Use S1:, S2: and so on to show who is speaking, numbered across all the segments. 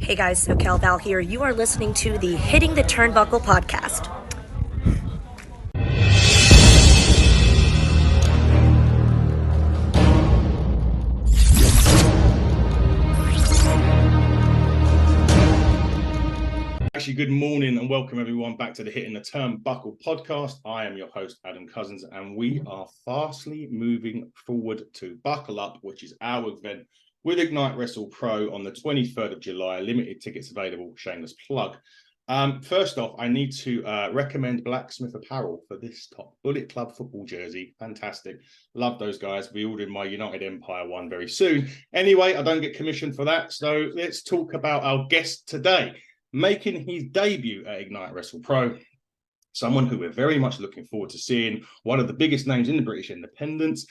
S1: Hey guys, SoCal Val here. You are listening to the Hitting the Turnbuckle podcast.
S2: Actually, good morning and welcome everyone back to the Hitting the Turnbuckle podcast. I am your host, Adam Cousins, and we are fastly moving forward to Buckle Up, which is our event with Ignite Wrestle Pro on the 23rd of July. Limited tickets available, shameless plug. First off, I need to recommend Blacksmith Apparel for this top Bullet Club football jersey. Fantastic. Love those guys. Be ordering my United Empire one very soon. Anyway, I don't get commissioned for that. So let's talk about our guest today. Making his debut at Ignite Wrestle Pro, someone who we're very much looking forward to seeing, one of the biggest names in the British independents.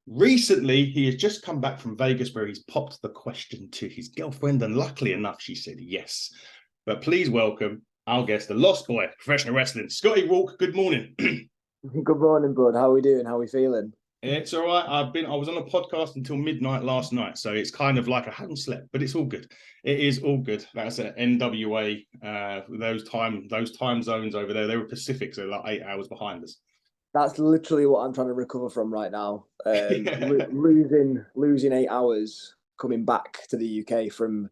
S2: Recently, he has just come back from Vegas where he's popped the question to his girlfriend, and luckily enough, she said yes. But please welcome our guest, the Lost Boy, professional wrestling, Scotty Rawk. Good morning.
S3: Good morning, bud. How are we doing? How are we feeling?
S2: It's all right. I was on a podcast until midnight last night, so it's kind of like I haven't slept, but it's all good. It is all good. That's at NWA. Those time zones over there, they were Pacific, so like 8 hours behind us.
S3: That's literally what I'm trying to recover from right now. Losing 8 hours coming back to the UK from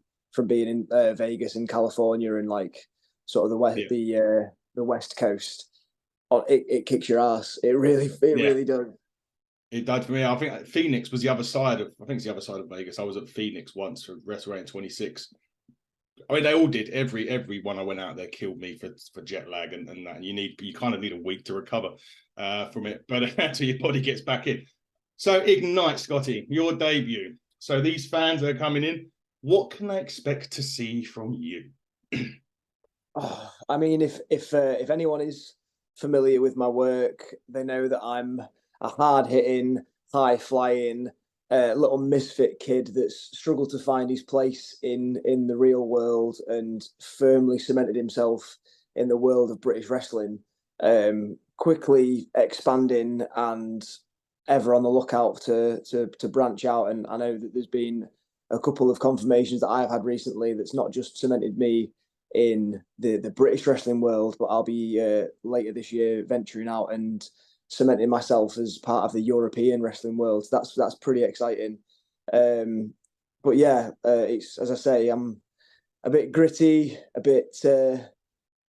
S3: being in Vegas and California and like sort of the West Coast. It kicks your ass. It really does.
S2: It died for me. I think Phoenix was the other side of. I think it's the other side of Vegas. I was at Phoenix once for WrestleMania 26. I mean, they all did. Every one I went out there killed me for jet lag and that. And you kind of need a week to recover from it, but until your body gets back in. So Ignite, Scotty, your debut. So these fans that are coming in, what can they expect to see from you?
S3: I mean, if anyone is familiar with my work, they know that I'm a hard-hitting, high-flying, little misfit kid that's struggled to find his place in the real world and firmly cemented himself in the world of British wrestling, quickly expanding and ever on the lookout to branch out. And I know that there's been a couple of confirmations that I've had recently that's not just cemented me in the British wrestling world, but I'll be later this year venturing out and cementing myself as part of the European wrestling world. That's pretty exciting. But yeah, it's, as I say, I'm a bit gritty, a bit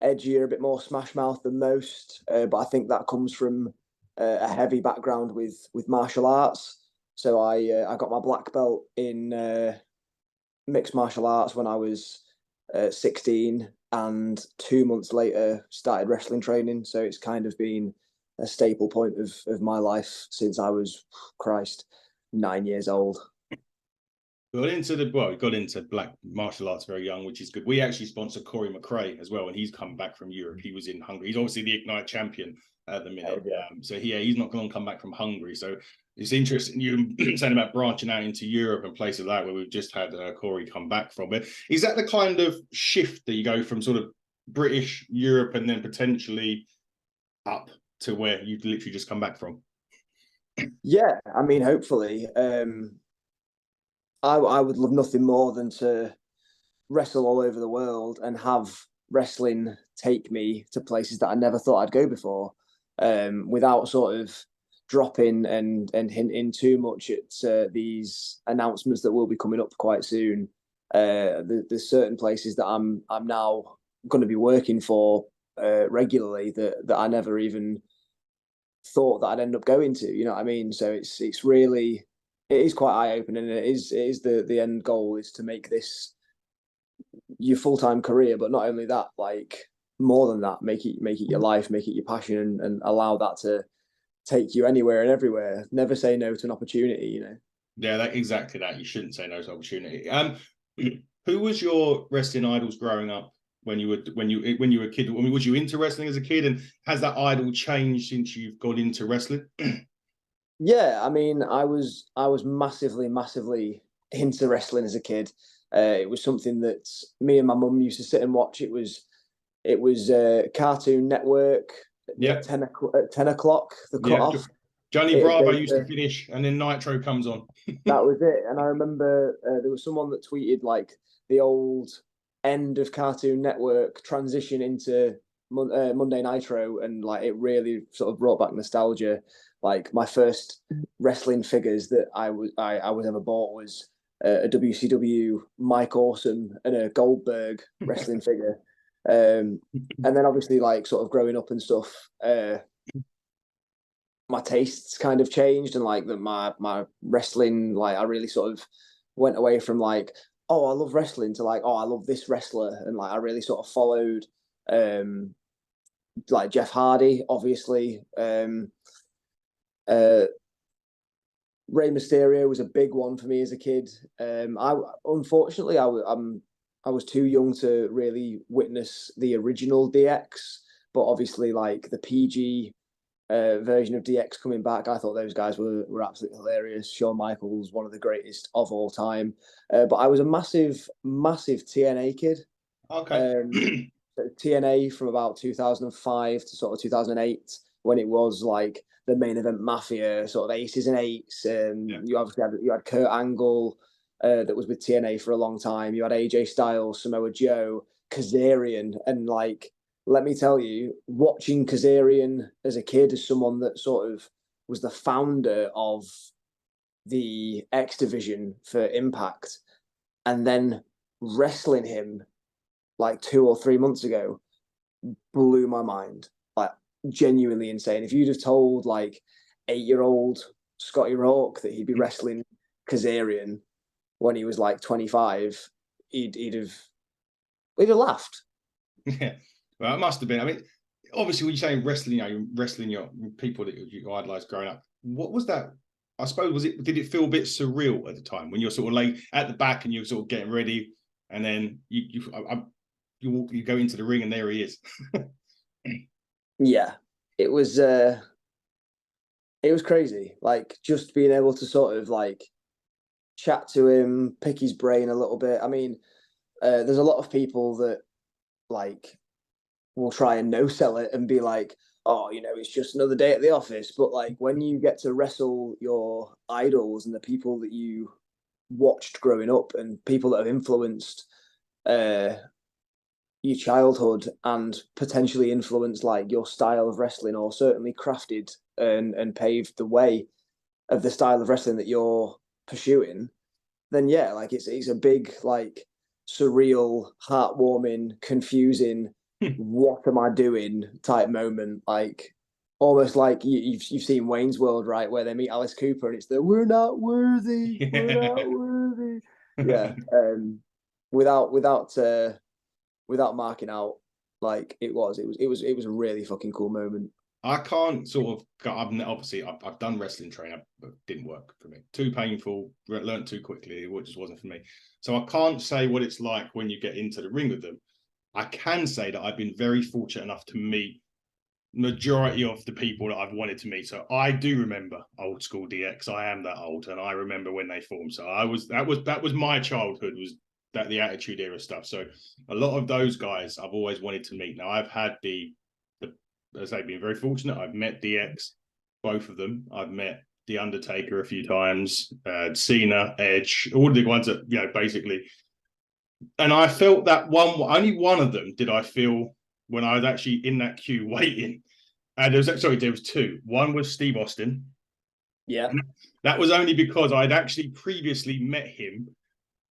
S3: edgier, a bit more smash mouth than most. But I think that comes from a heavy background with martial arts. So I got my black belt in mixed martial arts when I was 16, and 2 months later started wrestling training. So it's kind of been a staple point of my life since I was, 9 years old.
S2: Got into black martial arts very young, which is good. We actually sponsor Corey McRae as well, and he's come back from Europe. He was in Hungary. He's obviously the Ignite champion at the minute.
S3: Yeah.
S2: So he's not going to come back from Hungary. So it's interesting you saying about branching out into Europe and places like that where we've just had Corey come back from. But is that the kind of shift that you go from sort of British Europe and then potentially up to where you've literally just come back from?
S3: Yeah, I mean, hopefully. I would love nothing more than to wrestle all over the world and have wrestling take me to places that I never thought I'd go before, without sort of dropping and hinting too much at these announcements that will be coming up quite soon. There's certain places that I'm now going to be working for regularly that I never even thought that I'd end up going to. You know what I mean? So it's really. It is quite eye-opening, and it is the end goal is to make this your full-time career, but not only that, like more than that, make it your life, make it your passion, and allow that to take you anywhere and everywhere. Never say no to an opportunity, you know.
S2: Yeah, exactly that. You shouldn't say no to opportunity. Who was your wrestling idols growing up when you were a kid? I mean, was you into wrestling as a kid, and has that idol changed since you've got into wrestling?
S3: Yeah, I mean, I was massively into wrestling as a kid. It was something that me and my mum used to sit and watch. It was Cartoon Network.
S2: Yeah,
S3: at 10 o'clock. The cut off.
S2: Johnny Bravo used to finish, and then Nitro comes on.
S3: That was it. And I remember there was someone that tweeted like the old end of Cartoon Network transition into Monday Nitro, and like it really sort of brought back nostalgia. Like my first wrestling figures that I was ever bought was a WCW Mike Awesome and a Goldberg wrestling figure. And then obviously like sort of growing up and stuff, my tastes kind of changed, and like my wrestling, like I really sort of went away from like, oh, I love wrestling to like, oh, I love this wrestler, and like I really sort of followed like Jeff Hardy, obviously. Rey Mysterio was a big one for me as a kid. I unfortunately I was too young to really witness the original DX, but obviously like the PG version of DX coming back, I thought those guys were absolutely hilarious. Shawn Michaels, one of the greatest of all time. But I was a massive TNA kid.
S2: Okay.
S3: TNA from about 2005 to sort of 2008, when it was like the main event mafia, sort of aces and eights. You obviously had Kurt Angle that was with TNA for a long time. You had AJ Styles, Samoa Joe, Kazarian, and like, let me tell you, watching Kazarian as a kid, as someone that sort of was the founder of the X division for Impact, and then wrestling him like 2 or 3 months ago, blew my mind. Like, genuinely insane. If you'd have told like 8-year-old Scotty Rawk that he'd be wrestling Kazarian when he was like 25, he'd have laughed.
S2: Yeah. Well, it must have been. I mean, obviously, when you're saying wrestling, you're wrestling your people that you idolized growing up. What was that? I suppose did it feel a bit surreal at the time when you're sort of like at the back and you're sort of getting ready, and then you go into the ring and there he is.
S3: Yeah, it was crazy. Like, just being able to sort of like chat to him, pick his brain a little bit. I mean, there's a lot of people that like will try and no sell it and be like, oh, it's just another day at the office. But like, when you get to wrestle your idols and the people that you watched growing up and people that have influenced your childhood and potentially influenced like your style of wrestling, or certainly crafted and paved the way of the style of wrestling that you're pursuing, then yeah, like it's a big, like, surreal, heartwarming, confusing, what am I doing type moment. Like, almost like you've seen Wayne's World, right, where they meet Alice Cooper and it's the we're not worthy, we're not worthy. Yeah. Without marking out, like it was a really fucking cool moment.
S2: I can't sort of. I've done wrestling training, but it didn't work for me. Too painful. Learned too quickly. It just wasn't for me. So I can't say what it's like when you get into the ring with them. I can say that I've been very fortunate enough to meet majority of the people that I've wanted to meet. So I do remember old school DX. I am that old, and I remember when they formed. So that was my childhood. Was that the Attitude Era stuff? So a lot of those guys I've always wanted to meet. Now I've had as I've been very fortunate. I've met DX, both of them. I've met The Undertaker a few times, Cena, Edge, all the ones that, basically. And I felt that only one of them did I feel when I was actually in that queue waiting. And there was two. One was Steve Austin.
S3: Yeah.
S2: And that was only because I'd actually previously met him,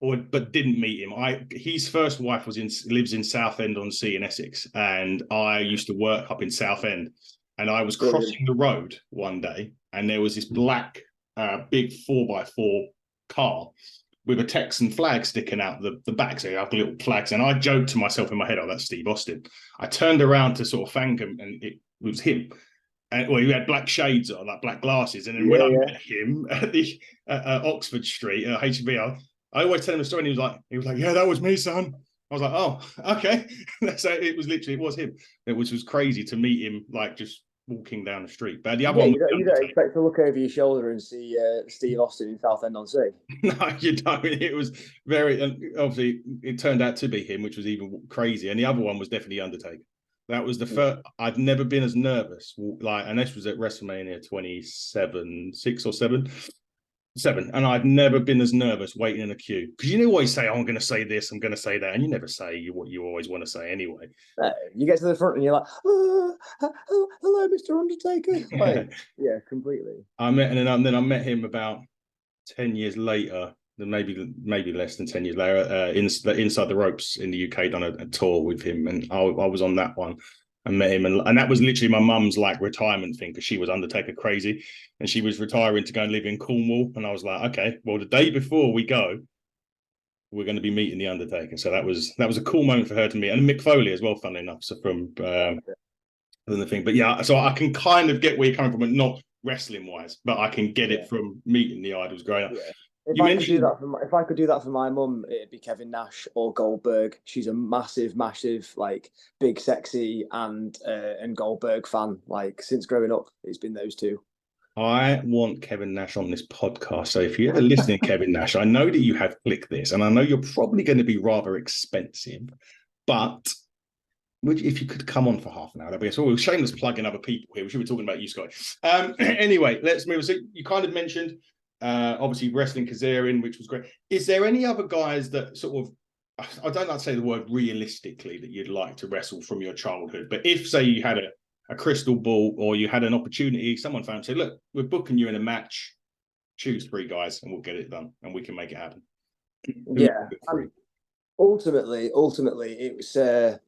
S2: but didn't meet him. His first wife lives in Southend on Sea in Essex, and I used to work up in Southend, and I was crossing the road one day, and there was this black big 4x4 car with a Texan flag sticking out the back, so you have the little flags. And I joked to myself in my head, "Oh, that's Steve Austin." I turned around to sort of thank him, and it was him. And he had black shades on, like black glasses. And then when I met him at the Oxford Street, HB, I always tell him a story, and he was like, "Yeah, that was me, son." I was like, "Oh, okay." So it was him. Which was crazy to meet him, like just walking down the street. But the other one,
S3: you don't expect to look over your shoulder and see Steve Austin in Southend on Sea.
S2: No, you don't. It was very, and obviously it turned out to be him, which was even crazy. And the other one was definitely Undertaker. That was the first. I'd never been as nervous, and this was at WrestleMania 27, 6 or 7. 7, and I've never been as nervous waiting in a queue, because you always say, oh, I'm going to say this, I'm going to say that, and you never say what you always want to say anyway.
S3: You get to the front and you're like, oh, hello, Mr. Undertaker. Like, yeah, completely.
S2: I met, and then I met him about 10 years later, maybe less than 10 years later, Inside the Ropes in the UK, done a tour with him, and I was on that one. I met him, and that was literally my mum's like retirement thing, because she was Undertaker crazy, and she was retiring to go and live in Cornwall. And I was like, okay, well, the day before we go, we're going to be meeting the Undertaker. So that was a cool moment for her to meet, and Mick Foley as well, funnily enough. So from the thing, but yeah, so I can kind of get where you're coming from, and not wrestling wise, but I can get it from meeting the idols growing up.
S3: Yeah. If I could do that for my mum, it'd be Kevin Nash or Goldberg. She's a massive, like big, sexy and Goldberg fan. Like since growing up, it's been those two.
S2: I want Kevin Nash on this podcast. So if you're ever listening, Kevin Nash, I know that you have clicked this, and I know you're probably going to be rather expensive, but if you could come on for half an hour, that'd be so. We're shameless plugging other people here. We should be talking about you, Scott. Anyway, let's move on. So you kind of mentioned obviously wrestling Kazarian, which was great. Is there any other guys that sort of, I don't like to say the word realistically, that you'd like to wrestle from your childhood, but if say you had a crystal ball, or you had an opportunity, someone found, say, look, we're booking you in a match, choose 3 guys and we'll get it done and we can make it happen.
S3: Yeah. Ultimately, it was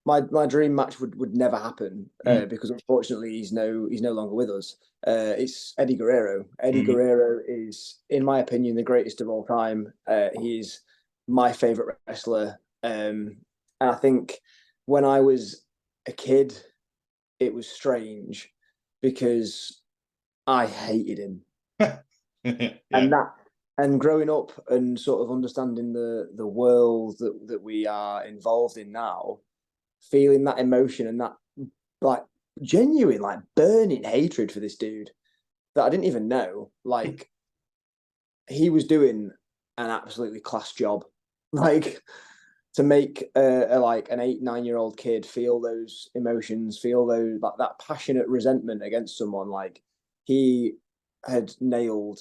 S3: my dream match would never happen because unfortunately he's no longer with us. It's Eddie Guerrero. Eddie Guerrero is, in my opinion, the greatest of all time. He's my favorite wrestler, and I think when I was a kid, it was strange because I hated him. Yeah. And growing up and sort of understanding the world that we are involved in now, feeling that emotion and that like genuine, like burning hatred for this dude that I didn't even know. Like he was doing an absolutely class job. Like to make like an 8-9-year-old kid feel those emotions, feel those like that passionate resentment against someone. Like he had nailed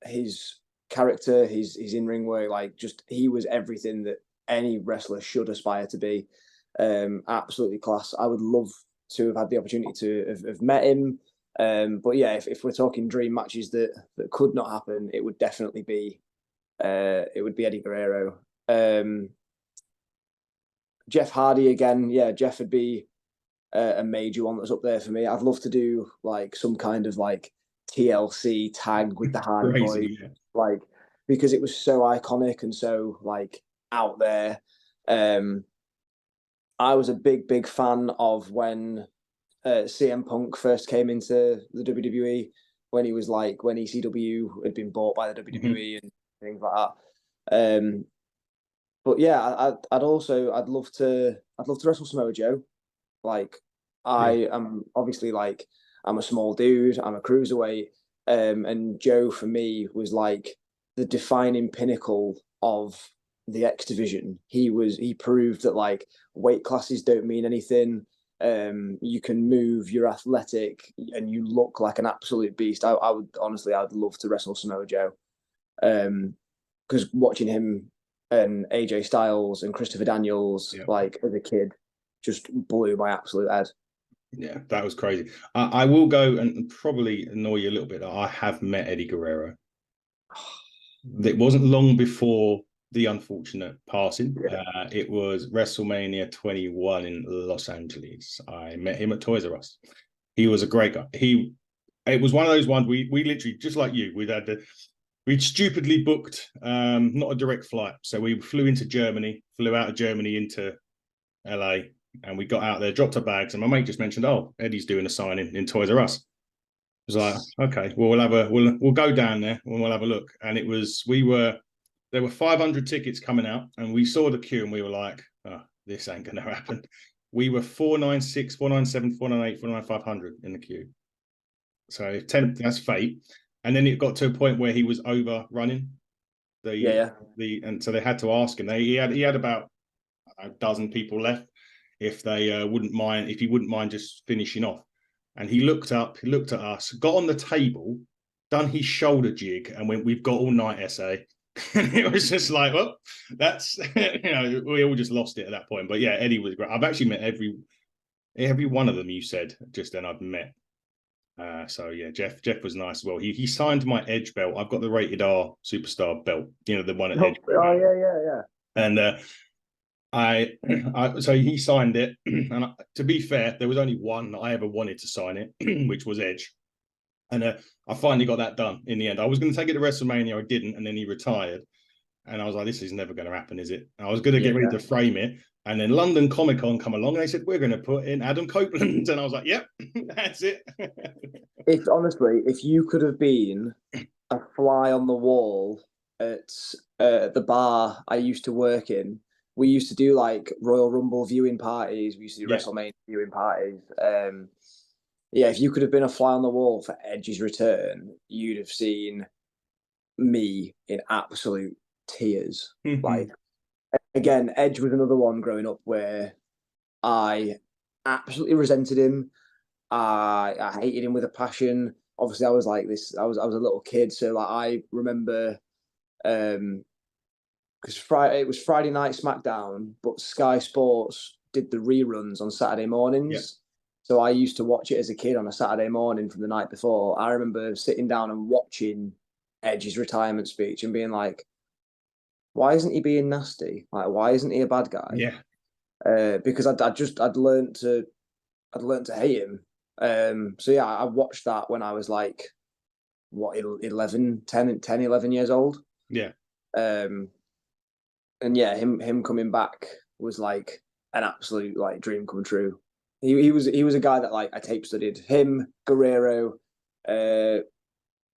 S3: his character, his in-ring work. Like just he was everything that any wrestler should aspire to be. Absolutely class. I would love to have had the opportunity to have met him. But yeah, if we're talking dream matches that could not happen, it would definitely be Eddie Guerrero. Jeff Hardy again. Yeah, Jeff would be a major one that's up there for me. I'd love to do like some kind of like TLC tag with the Hardy Boys, yeah. Like because it was so iconic and so like out there. I was a big fan of when CM Punk first came into the WWE, when he was like when ECW had been bought by the WWE and things like that. But yeah, I'd love to wrestle Samoa Joe. Like I am obviously like I'm a small dude, I'm a cruiserweight, and Joe for me was like the defining pinnacle of the X division. He proved that like weight classes don't mean anything. You can move, you're athletic, and you look like an absolute beast. I'd love to wrestle Samoa Joe. Because watching him and AJ Styles and Christopher Daniels, like as a kid, just blew my absolute head.
S2: Yeah, that was crazy. I will go and probably annoy you a little bit. I have met Eddie Guerrero. It wasn't long before the unfortunate passing. It was WrestleMania 21 in Los Angeles. I met him at Toys R Us. He was a great guy. It was one of those ones we literally, just like you, we'd stupidly booked not a direct flight. So we flew out of Germany into LA, and we got out there, dropped our bags, and my mate just mentioned, oh, Eddie's doing a signing in Toys R Us. I was like, okay, well, we'll go down there and we'll have a look. And there were 500 tickets coming out, and we saw the queue and we were like, oh, this ain't going to happen. We were 496, 497, 498, 49500 in the queue. So that's fate. And then it got to a point where he was overrunning and so they had to ask him. He had about a dozen people left if he wouldn't mind just finishing off. And he looked at us, got on the table, done his shoulder jig, and went, "We've got all night, SA." And it was just like, well, that's we all just lost it at that point. But yeah, Eddie was great. I've actually met every one of them you said just then. I've met. So yeah, Jeff was nice as well. He signed my Edge belt. I've got the Rated R Superstar belt, the one at Edge.
S3: Oh yeah.
S2: And so he signed it. And to be fair, there was only one that I ever wanted to sign it, which was Edge. And I finally got that done in the end. I was going to take it to WrestleMania, I didn't, and then he retired. And I was like, this is never going to happen, is it? And I was going to get ready to frame it. And then London Comic Con come along and they said, we're going to put in Adam Copeland. And I was like, yep, that's it.
S3: If you could have been a fly on the wall at the bar I used to work in, we used to do like Royal Rumble viewing parties. We used to do WrestleMania viewing parties. If you could have been a fly on the wall for Edge's return, you'd have seen me in absolute tears.
S2: Mm-hmm.
S3: Like, again, Edge was another one growing up where I absolutely resented him. I hated him with a passion. Obviously, I was like this. I was a little kid, so like I remember, because it was Friday night SmackDown, but Sky Sports did the reruns on Saturday mornings.
S2: Yeah.
S3: So I used to watch it as a kid on a Saturday morning from the night before. I remember sitting down and watching Edge's retirement speech and being like, why isn't he being nasty? Like, why isn't he a bad guy?
S2: Yeah.
S3: Because I'd learned to hate him. So yeah, I watched that when I was like, 11 years old.
S2: Yeah.
S3: And yeah, him coming back was like an absolute like dream come true. He was a guy that like I tape studied. Him, Guerrero, early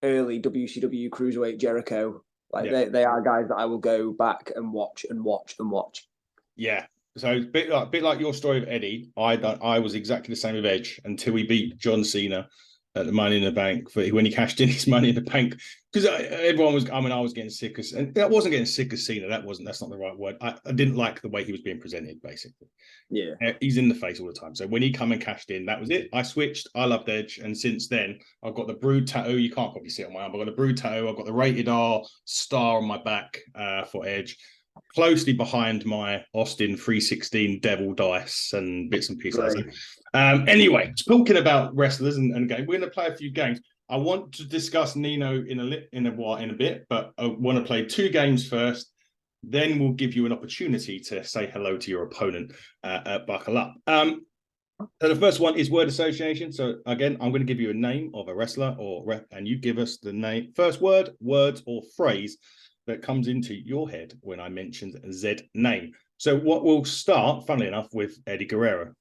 S3: WCW Cruiserweight Jericho. Like they are guys that I will go back and watch and watch and watch.
S2: Yeah. So a bit like your story of Eddie, I was exactly the same with Edge until he beat John Cena at the Money in the Bank when he cashed in his Money in the Bank, because everyone was. I mean, I was getting sick of, and I wasn't getting sick of Cena. That's not the right word. I didn't like the way he was being presented. Basically,
S3: yeah,
S2: he's in the face all the time. So when he come and cashed in, that was it. I switched. I loved Edge, and since then I've got the Brood tattoo. You can't probably see it on my arm. I've got a Brood tattoo. I've got the Rated R star on my back for Edge, closely behind my Austin 316 Devil Dice and bits and pieces. Right. Anyway, talking about wrestlers and games, we're going to play a few games. I want to discuss Nino in a bit, but I want to play two games first. Then we'll give you an opportunity to say hello to your opponent at Buckle Up. So the first one is word association. So again, I'm going to give you a name of a wrestler and you give us the name, first word, words, or phrase that comes into your head when I mentioned Z name. So what we'll start, funnily enough, with Eddie Guerrero.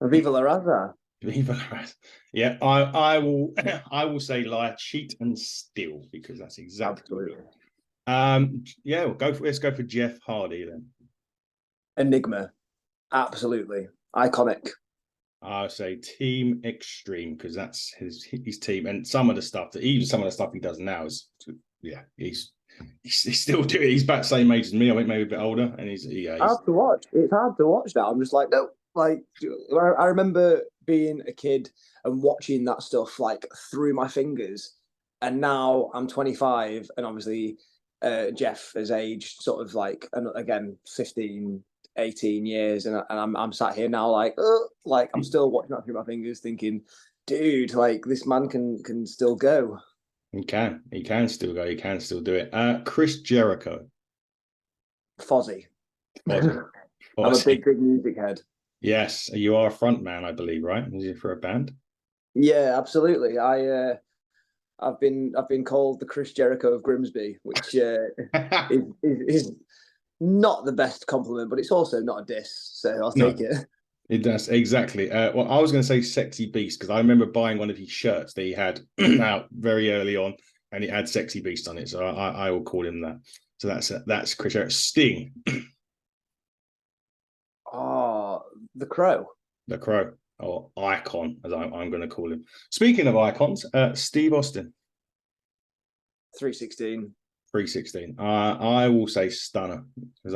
S3: Viva la Raza.
S2: Viva la Raza. Yeah, I will say lie, cheat, and steal, because that's exactly. Yeah, let's go for Jeff Hardy then. Enigma.
S3: Absolutely. Iconic.
S2: I'll say Team Extreme, because that's his team, and some of the stuff he does now is, yeah, he's still doing it. He's about the same age as me. I think maybe a bit older, and he's
S3: hard to watch. It's hard to watch now. I'm just like, no. Like, I remember being a kid and watching that stuff like through my fingers, and now I'm 25, and obviously Jeff has aged sort of like again 15, 18 years, and I'm sat here now like I'm still watching that through my fingers, thinking, dude, like this man can still go.
S2: He can still go. He can still do it. Chris Jericho.
S3: Fozzy. I'm a big music head.
S2: Yes, you are a front man, I believe, right? Is it for a band?
S3: Yeah, absolutely. I've been called the Chris Jericho of Grimsby, which is not the best compliment, but it's also not a diss, so I'll take it.
S2: It does, exactly. Well, I was going to say Sexy Beast, because I remember buying one of his shirts that he had out very early on, and it had Sexy Beast on it, so I will call him that. So that's Chris Jericho. Sting.
S3: The Crow.
S2: The Crow, or Icon, as I'm going to call him. Speaking of icons, Steve Austin.
S3: 316.
S2: 316. I will say Stunner because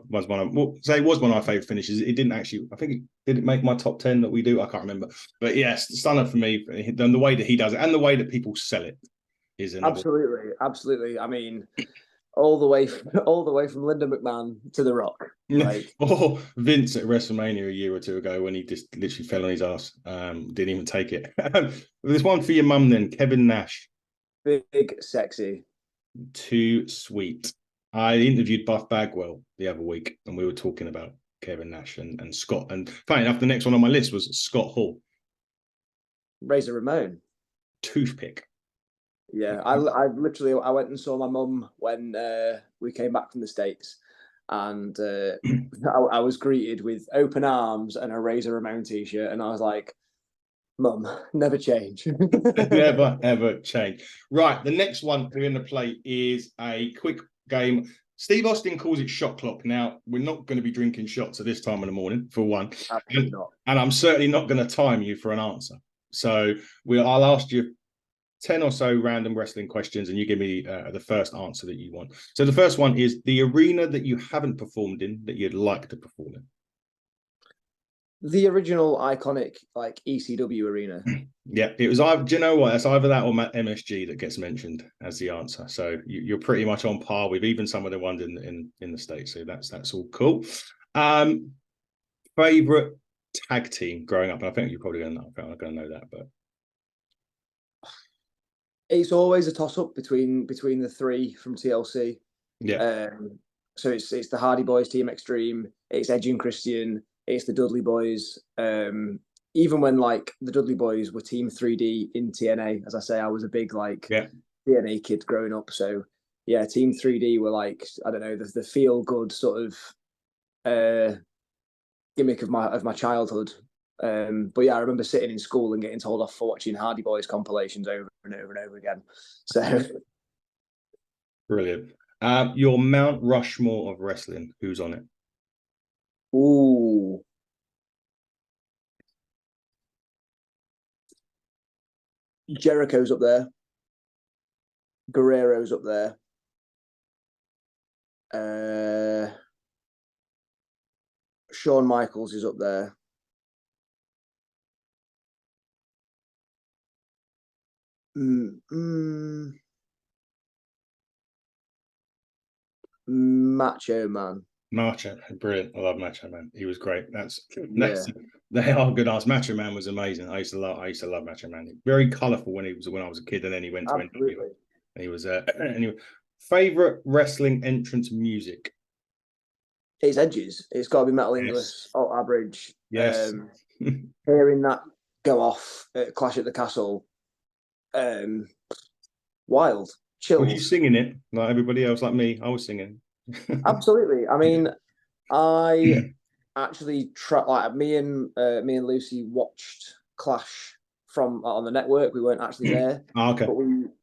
S2: was one of it was one of my favorite finishes. It didn't actually. I think it didn't make my top 10 that we do. I can't remember. But yes, Stunner for me. And the way that he does it and the way that people sell it is another.
S3: Absolutely. I mean, all the way from Linda McMahon to The Rawk. Like,
S2: or Vince at WrestleMania a year or two ago when he just literally fell on his ass. Didn't even take it. There's one for your mum then, Kevin Nash.
S3: Big, sexy.
S2: Too sweet. I interviewed Buff Bagwell the other week and we were talking about Kevin Nash and Scott. And funny enough, the next one on my list was Scott Hall.
S3: Razor Ramon.
S2: Toothpick.
S3: Yeah, I went and saw my mum when we came back from the States, and I was greeted with open arms and a Razor Ramon t-shirt, and I was like, Mum, never change.
S2: Never, ever change. Right, the next one we're going to play is a quick game. Steve Austin calls it shot clock. Now, we're not going to be drinking shots at this time in the morning, for one.
S3: Absolutely not.
S2: And I'm certainly not going to time you for an answer. So I'll ask you 10 or so random wrestling questions and you give me the first answer that you want. So the first one is the arena that you haven't performed in that you'd like to perform in.
S3: The original iconic like ECW arena.
S2: Yeah, it was either, do you know what? It's either that or MSG that gets mentioned as the answer. So you're pretty much on par with even some of the ones in the States. So that's all cool. Favorite tag team growing up? And I think you're probably going to know that, but
S3: it's always a toss-up between the three from TLC.
S2: Yeah.
S3: So it's the Hardy Boys, Team Extreme. It's Edge and Christian. It's the Dudley Boys. Even when like the Dudley Boys were Team 3D in TNA, as I say, I was a big TNA kid growing up. So yeah, Team 3D were like, I don't know, the feel good sort of gimmick of my childhood. But yeah, I remember sitting in school and getting told off for watching Hardy Boys compilations over and over and over again. So
S2: brilliant. Your Mount Rushmore of wrestling, who's on it?
S3: Ooh. Jericho's up there. Guerrero's up there. Shawn Michaels is up there. Macho Man.
S2: Macho, brilliant. I love Macho Man. He was great. They are good answers. Macho Man was amazing. I used to love Macho Man. Very colourful when I was a kid, and then he went to NWA. And he was anyway. Favorite wrestling entrance music?
S3: It's Edge's. It's got to be Metal English, Alt Average.
S2: Yes.
S3: Hearing that go off at Clash at the Castle. Wild. Chills.
S2: Were you singing it like everybody else, like me? I was singing.
S3: Absolutely. I mean, I actually me and Lucy watched Clash from on the network. We weren't actually there.
S2: Oh, okay.
S3: But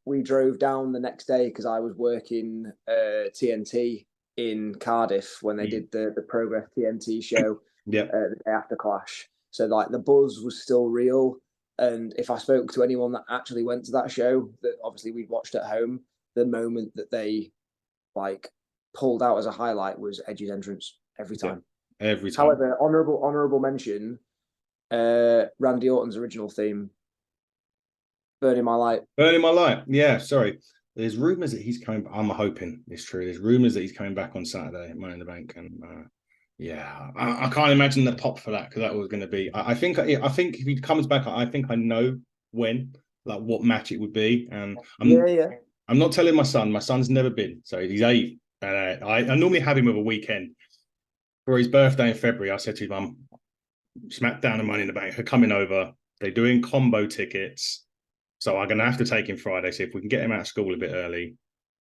S3: we drove down the next day because I was working TNT in Cardiff when they did the Progress TNT show.
S2: Yeah.
S3: The day after Clash. So like the buzz was still real. And if I spoke to anyone that actually went to that show, that obviously we'd watched at home, the moment that they like pulled out as a highlight was Edge's entrance every time.
S2: Yeah, every time.
S3: However, honourable mention, Randy Orton's original theme, Burning My Light.
S2: Burning My Light. Yeah, sorry. There's rumours that he's coming. I'm hoping it's true. There's rumours that he's coming back on Saturday at Money in the Bank, and I can't imagine the pop for that because that was going to be. I think if he comes back, I think I know when, like what match it would be, and I'm not telling my son. My son's never been, so he's 8. I normally have him with a weekend for his birthday in February. I said to his mum, SmackDown and Money in the Bank are coming over. They're doing combo tickets, so I'm going to have to take him Friday. So if we can get him out of school a bit early,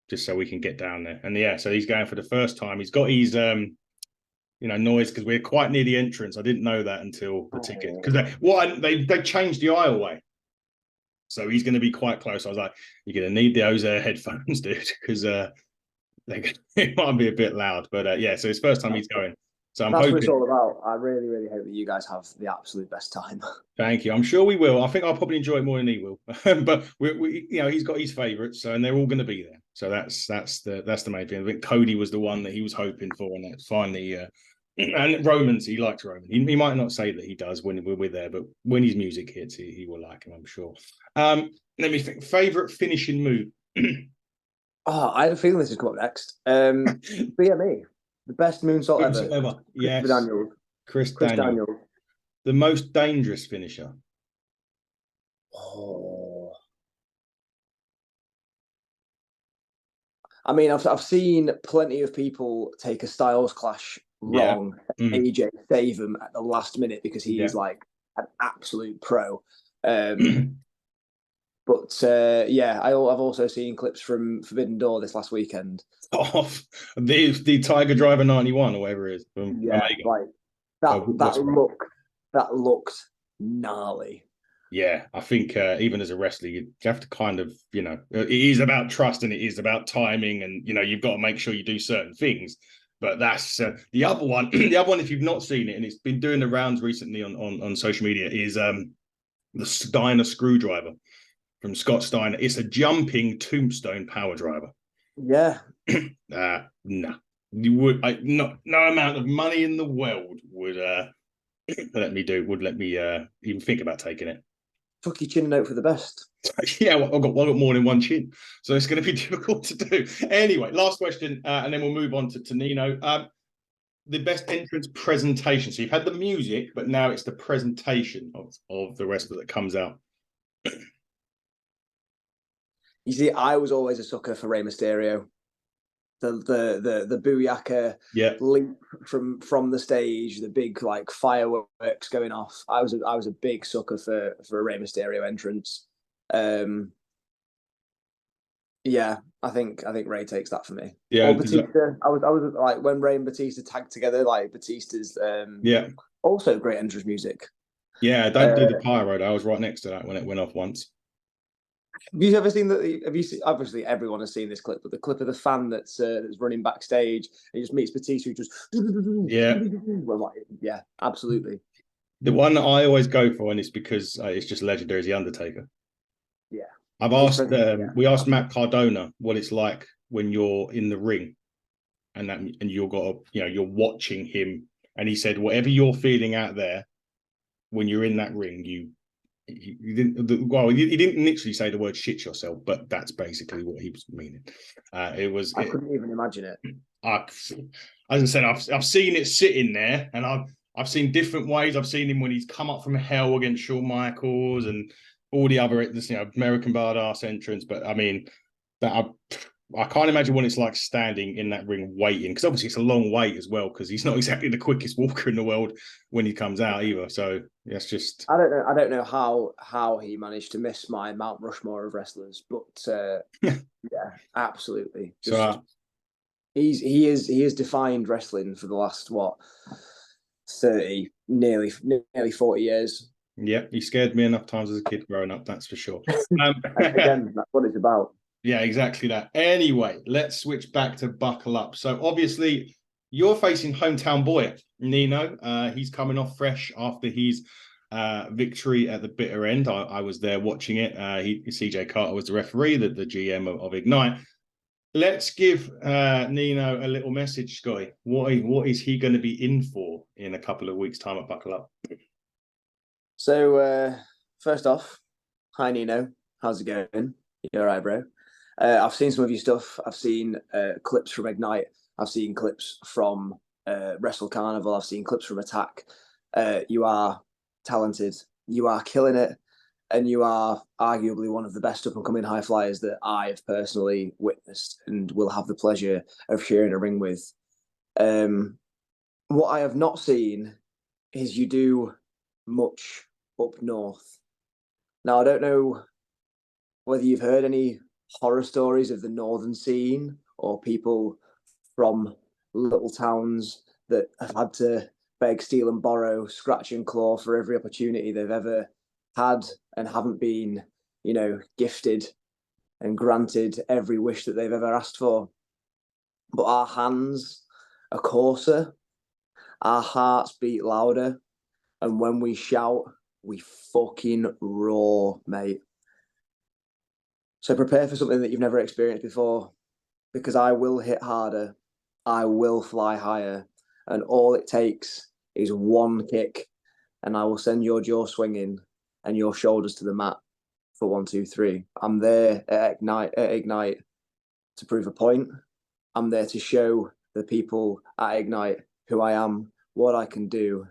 S2: just so we can get down there. And so he's going for the first time. He's got his noise because we're quite near the entrance. I didn't know that until the ticket because they changed the aisleway, so he's going to be quite close. I was like, you're going to need those headphones, dude, because it might be a bit loud. But so it's first time he's going. So
S3: that's what it's all about. I really, really hope that you guys have the absolute best time.
S2: Thank you. I'm sure we will. I think I'll probably enjoy it more than he will. But we he's got his favourites, and they're all going to be there. So that's the main thing. I think Cody was the one that he was hoping for, and that's finally. And Romans, he likes Roman. He might not say that he does when we're there, but when his music hits, he will like him, I'm sure. Let me think. Favorite finishing move.
S3: I had a feeling this would come up next. BME, the best moonsault ever.
S2: Yes. Chris
S3: Daniels.
S2: Daniels. The most dangerous finisher.
S3: Oh. I mean, I've seen plenty of people take a Styles clash wrong. AJ save him at the last minute because he's like an absolute pro. But I've also seen clips from Forbidden Door this last weekend.
S2: The Tiger Driver 91 or whatever it is.
S3: Like that looked gnarly.
S2: Yeah, I think even as a wrestler, you have to kind of, it is about trust and it is about timing, and you've got to make sure you do certain things. But that's the other one. The other one, if you've not seen it, and it's been doing the rounds recently on social media, is the Steiner screwdriver from Scott Steiner. It's a jumping tombstone power driver.
S3: Yeah.
S2: No, you would. No amount of money in the world would let me even think about taking it.
S3: Tuck your chin out for the best.
S2: Yeah, I've got more than one chin, so it's going to be difficult to do. Anyway, last question, and then we'll move on to Nino. The best entrance presentation. So you've had the music, but now it's the presentation of the wrestler that comes out.
S3: You see, I was always a sucker for Rey Mysterio. The booyaka leap from the stage, the big like fireworks going off. I was a big sucker for a Rey Mysterio entrance. I think Rey takes that for me.
S2: Yeah,
S3: or Batista. I was like when Rey and Batista tagged together, like Batista's also great entrance music.
S2: Yeah, don't do the pyro. I was right next to that when it went off once.
S3: Have you ever seen that? Have you seen? Obviously, everyone has seen this clip, but the clip of the fan that's running backstage and he just meets Batista, who just yeah, absolutely.
S2: The one that I always go for, and it's because it's just legendary, is the Undertaker.
S3: Yeah,
S2: I've asked. We asked Matt Cardona what it's like when you're in the ring, and you've got you're watching him, and he said whatever you're feeling out there when you're in that ring, he didn't literally say the word shit yourself, but that's basically what he was meaning. I
S3: couldn't even imagine it.
S2: As I said, I've seen it sitting there, and I've seen different ways. I've seen him when he's come up from hell against Shawn Michaels and all the other American Badass entrance. But I mean, that I can't imagine what it's like standing in that ring waiting, because obviously it's a long wait as well, because he's not exactly the quickest walker in the world when he comes out either. So that's just
S3: I don't know how he managed to miss my Mount Rushmore of wrestlers, but yeah, absolutely. He is defined wrestling for the last 30, nearly 40 years.
S2: Yeah, he scared me enough times as a kid growing up, that's for sure.
S3: Again, that's what it's about.
S2: Yeah, exactly that. Anyway, let's switch back to Buckle Up. So obviously, you're facing hometown boy, Nino. He's coming off fresh after his victory at the bitter end. I was there watching it. CJ Carter was the referee, the GM of Ignite. Let's give Nino a little message, Scotty. What is he going to be in for in a couple of weeks' time at Buckle Up?
S3: So, first off, hi, Nino. How's it going? You all right, bro? I've seen some of your stuff. I've seen clips from Ignite. I've seen clips from Wrestle Carnival. I've seen clips from Attack. You are talented. You are killing it. And you are arguably one of the best up-and-coming high flyers that I have personally witnessed and will have the pleasure of sharing a ring with. What I have not seen is you do much up north. Now, I don't know whether you've heard any horror stories of the northern scene or people from little towns that have had to beg, steal and borrow, scratch and claw for every opportunity they've ever had and haven't been, gifted and granted every wish that they've ever asked for. But our hands are coarser, our hearts beat louder, and when we shout, we fucking roar, mate. So prepare for something that you've never experienced before. because I will hit harder. I will fly higher. And all it takes is one kick, and I will send your jaw swinging and your shoulders to the mat for 1, 2, 3. I'm there at Ignite to prove a point. I'm there to show the people at Ignite who I am, what I can do.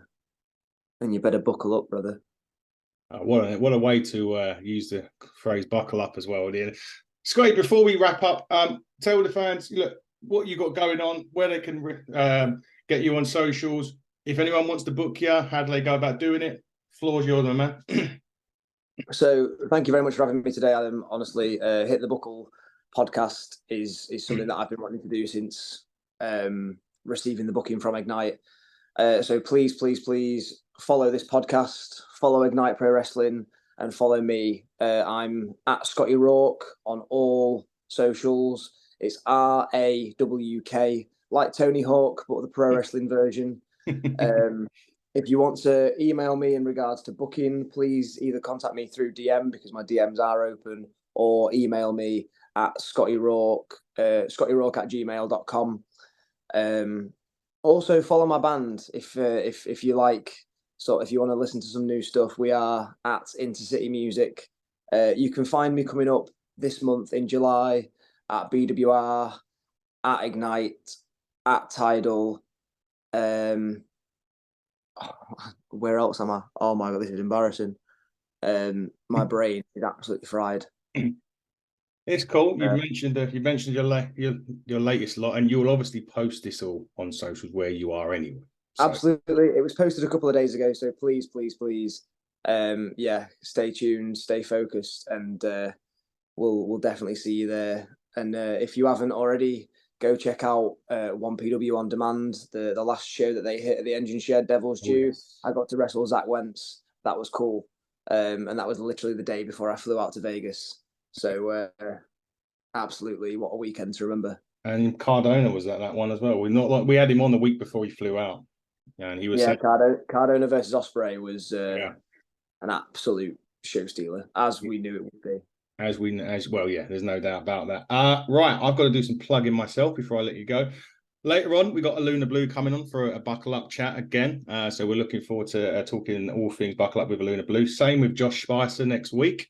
S3: And you better buckle up, brother.
S2: What a way to use the phrase "buckle up" as well, dear Scotty. Before we wrap up, tell the fans, look, what you got going on, where they can get you on socials. If anyone wants to book you, how do they go about doing it? Floor's yours, my man.
S3: So thank you very much for having me today, Adam. Honestly, Hit the Buckle podcast is something that I've been wanting to do since receiving the booking from Ignite. So please follow this podcast, follow Ignite Pro Wrestling, and follow me. I'm at Scotty Rawk on all socials. It's RAWK, like Tony Hawk, but the pro wrestling version. If you want to email me in regards to booking, please either contact me through DM, because my DMs are open, or email me at scottyrawk at gmail.com. Also follow my band if you like. So if you want to listen to some new stuff, we are at Intercity Music. You can find me coming up this month in July at BWR, at Ignite, at Tidal. Where else am I? Oh my God, this is embarrassing. My brain is absolutely fried.
S2: It's cool. You mentioned your latest lot, and you'll obviously post this all on socials where you are anyway. So.
S3: Absolutely, it was posted a couple of days ago. So please, stay tuned, stay focused, and we'll definitely see you there. And if you haven't already, go check out 1PW On Demand, the last show that they hit at the Engine Shed, Devil's Due. Yes. I got to wrestle Zach Wentz. That was cool. And that was literally the day before I flew out to Vegas. So absolutely, what a weekend to remember.
S2: And Cardona was at that one as well. We had him on the week before he flew out. And he was
S3: Cardona versus Ospreay was an absolute show stealer, as we knew it would be.
S2: As well, yeah, there's no doubt about that. Right, I've got to do some plugging myself before I let you go. Later on, we got a Luna Blue coming on for a Buckle Up chat again. So we're looking forward to talking all things Buckle Up with a Luna Blue. Same with Josh Spicer next week.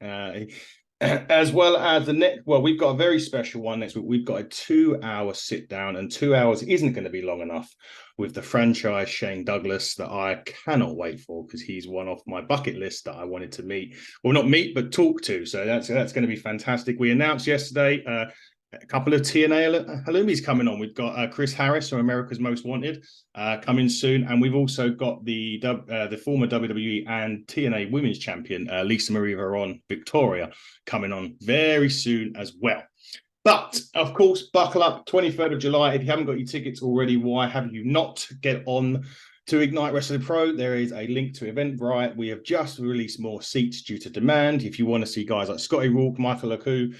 S2: As well as we've got a very special one next week. We've got a 2-hour sit down, and 2 hours isn't going to be long enough, with the franchise Shane Douglas that I cannot wait for, because he's one off my bucket list that I wanted to meet. Well, not meet, but talk to. So that's going to be fantastic. We announced yesterday a couple of TNA Halloumis coming on. We've got Chris Harris from America's Most Wanted coming soon, and we've also got the former WWE and TNA Women's Champion Lisa Marie Varon Victoria coming on very soon as well. But of course, buckle up, 23rd of July. If you haven't got your tickets already, why have you not? Get on to Ignite Wrestling Pro. There is a link to Eventbrite. We have just released more seats due to demand. If you want to see guys like Scotty Rawk, Michael Laku,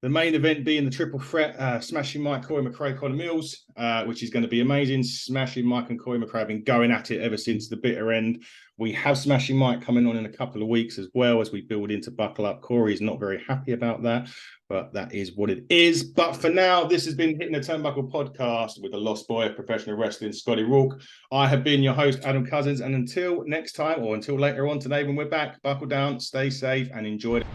S2: the main event being the triple threat, Smashing Mike, Corey McRae, Connor Mills, which is going to be amazing. Smashing Mike and Corey McRae have been going at it ever since the bitter end. We have Smashing Mike coming on in a couple of weeks as well, as we build into Buckle Up. Corey's not very happy about that, but that is what it is. But for now, this has been Hitting the Turnbuckle podcast with the lost boy of professional wrestling, Scotty Rawk. I have been your host, Adam Cousins, and until next time, or until later on today when we're back, buckle down, stay safe, and enjoy it.